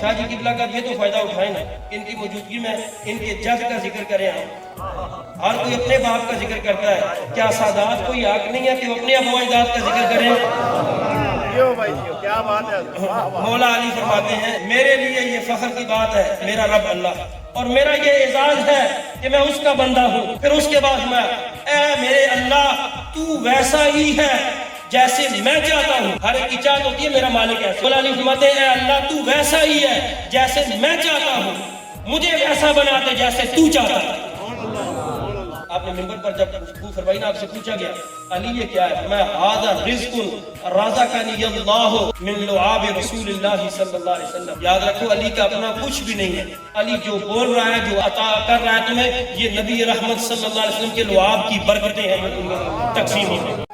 شاہ جی قبلہ کا یہ تو فائدہ اٹھائیں نا، ان کی موجودگی میں ان کے جد کا ذکر کریں آپ۔ ہر کوئی اپنے باپ کا ذکر کرتا ہے، کیا سادات کوئی حق نہیں ہے کہ وہ اپنے ابو اجداد کا ذکر کریں؟ کیا بات ہے۔ مولا علی فرماتے ہیں میرے لیے یہ فخر کی بات ہے، میرا رب اللہ، اور میرا یہ اعزاز ہے کہ میں اس کا بندہ ہوں۔ پھر اس کے بعد میں، اے میرے اللہ تو ویسا ہی ہے جیسے میں چاہتا ہوں۔ ہر ایک کی چاہت ہوتی ہے میرا مالک ہے۔ مولا علی فرماتے ہیں اے اللہ تو ویسا ہی ہے جیسے میں چاہتا ہوں، مجھے ویسا بنا دے جیسے تو چاہتا ہے۔ آپ نے منبر پر جب گفتگو فرمائی نا، آپ سے پوچھا گیا علی یہ کیا ہے؟ میں ھذا رزق رزقنی اللہ من لعاب رسول اللہ صلی اللہ علیہ وسلم۔ یاد رکھو علی کا اپنا کچھ بھی نہیں ہے، علی جو بول رہا ہے، جو عطا کر رہا ہے تمہیں، یہ نبی رحمت صلی اللہ علیہ وسلم کے لعاب کی برکتیں ہیں جو تمہیں تقسیم ہوئی۔